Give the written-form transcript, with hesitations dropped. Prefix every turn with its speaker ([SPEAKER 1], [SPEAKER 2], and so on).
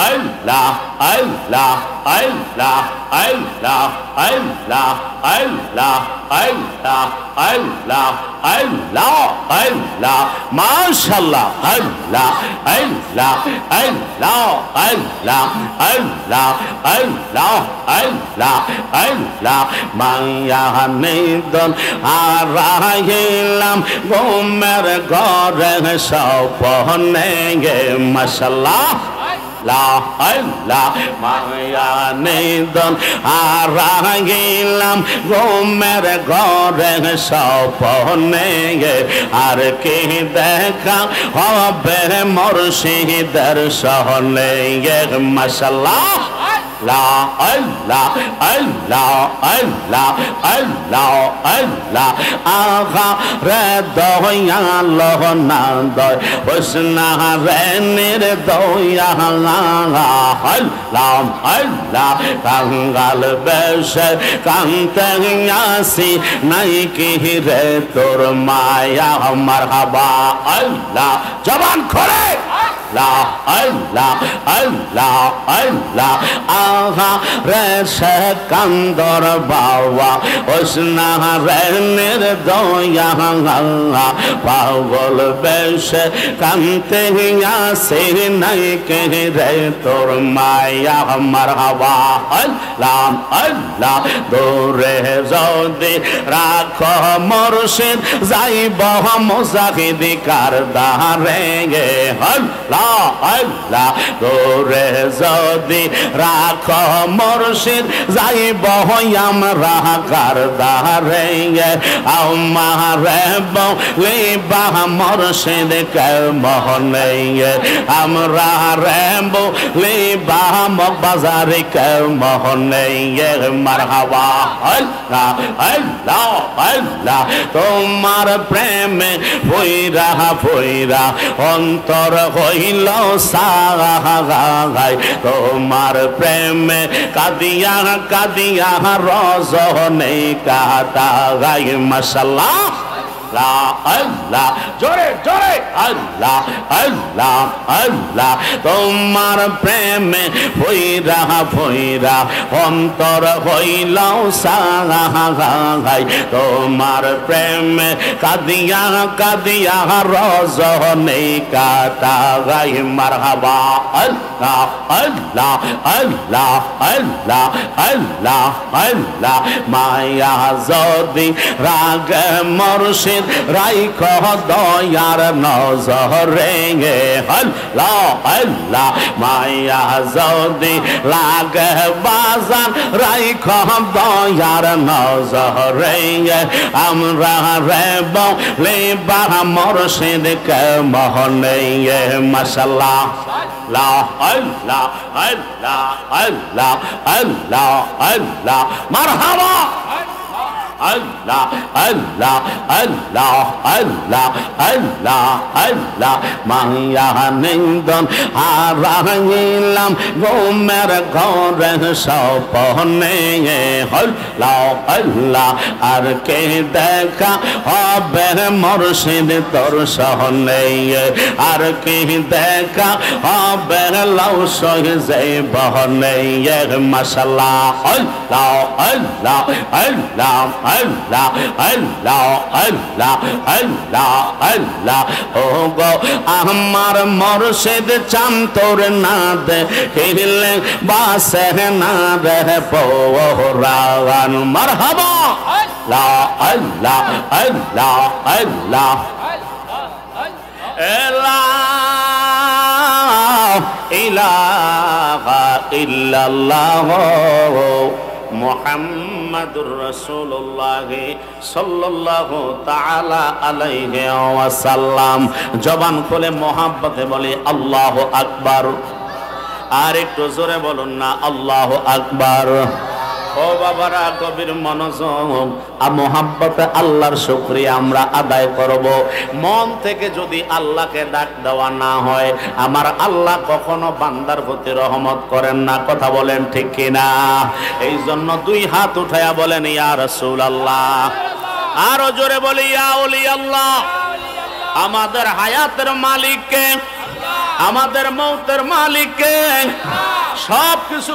[SPEAKER 1] আল্লাহ আল্লাহ আল্লাহ আল্লাহ আল্লাহ আল্লাহ আল্লাহ আল্লাহ আল্লাহ আল্লাহ মাশাআল্লাহ আল্লাহ আল্লাহ আল্লাহ আল্লাহ আল্লাহ আল্লাহ আল্লাহ আল্লাহ মায়া নিদন আরাইলাম গোমের ঘরে সপনে গে মাশাআল্লাহ লা আল্লাহ মায়া নিদন আরাইলাম গোমের ঘরে সপনে গে আর কি দেখা হবে মুর্শিদের সহনে গে মাশাআল্লাহ লা আল্লাহ আল্লাহ আল্লাহ আল্লাহ আল্লাহ আগা রে দয়ালো নন্দয় হোসনা রে নির্দয়া আল্লাহ আল্লাহ কাঙ্গাল বেশে কান্তে আসি নাই কি রে তোর মায়া মারহাবা আল্লাহ জবান খোলে আল্লাহ আল্লাহ আল্লাহ আল্লাহ আহা রে সে কান্দর বাবা হোসনা রে নির্দয়া পাগল বেশে কান্তে আসে নাই কে রে তোর মায়া মারহাবা আল্লাহ আল্লাহ দূরে যদি রাখো মুর্শিদ যাইব মুজাহিদ কারদারে গে আল্লাহ আল্লাহ দূরে যদি রাখো মুর্শিদ যাইব আমরা কারদারে গে আমারে বলিবা মুর্শিদ কে মোহনে আমরা রে বলিবা বাজারে কে মোহনে মারহাবা আল্লাহ আল্লাহ আল্লাহ তোমার প্রেমে ফইরা ফইরা অন্তর হইল সাগাই তোমার প্রেমে কাদিয়া কাদিয়া রজনে কাটা গাই মাশাআল্লাহ আল্লাহ জোরে জোরে আল্লাহ আল্লাহ আল্লাহ তোমার প্রেমে ফইরা ফইরা অন্তর হইল সাগাই তোমার প্রেমে কাদিয়া কাদিয়া রজনে কাটা গাই মারহাবা আল্লাহ আল্লাহ আল্লাহ আল্লাহ আল্লাহ আল্লাহ মায়া যদি রাগ মুর্শিদ রাইখ দয়ার নজরে গে আল্লাহ আল্লাহ মায়া যদি লাগে বাজান রাইখ দয়ার নজরে গে আমরা রে বলিবা মুর্শিদ কে মোহনে মাশাআল্লাহ আল্লাহ আল্লাহ আল্লাহ আল্লাহ আল্লাহ আল্লাহ মারহাবা আল্লাহ আল্লাহ আল্লাহ আল্লাহ আল্লাহ আল্লাহ মায়া নিন্দন হারাইলাম গোমের ঘরে সপনে আল্লাহ আল্লাহ আর কে দেখা হবে মুর্শিদ তোর সহনে আর কে দেখা হবে লাউ সহে বহনে মাশাআল্লাহ আল্লাহ আল্লাহ আল্লাহ আল্লাহ আল্লাহ আল্লাহ আল্লাহ আল্লাহ ও গো আমার মুর্শিদ চান তোর না দেখিলে বাসে না রে পরান মারহাবা আল্লাহ আল্লাহ আল্লাহ আল্লাহ ইলাহা ইল্লাল্লাহ মুহাম্মাদুর রাসূলুল্লাহ সাল্লাল্লাহু তাআলা আলাইহি ওয়াসাল্লাম জবান খুলে মোহাব্বতে বলি আল্লাহু আকবার আর একটু জোরে বলুন না আল্লাহু আকবার ও বাবারা গভীর মনোযোগ মোহাব্বতে আল্লাহর শুকরিয়া আমরা আদায় করব মন থেকে যদি আল্লাহকে ডাক দেওয়া না হয় আমার আল্লাহ কখনো বান্দার প্রতি রহমত করেন না কথা বলেন ঠিক কিনা এই জন্য দুই হাত উঠায়া বলেন ইয়া রাসূলুল্লাহ আরো জোরে বলি ইয়া ওলি আল্লাহ আমাদের হায়াতের মালিক কে আমাদের মৌতের মালিককে, সব কিছু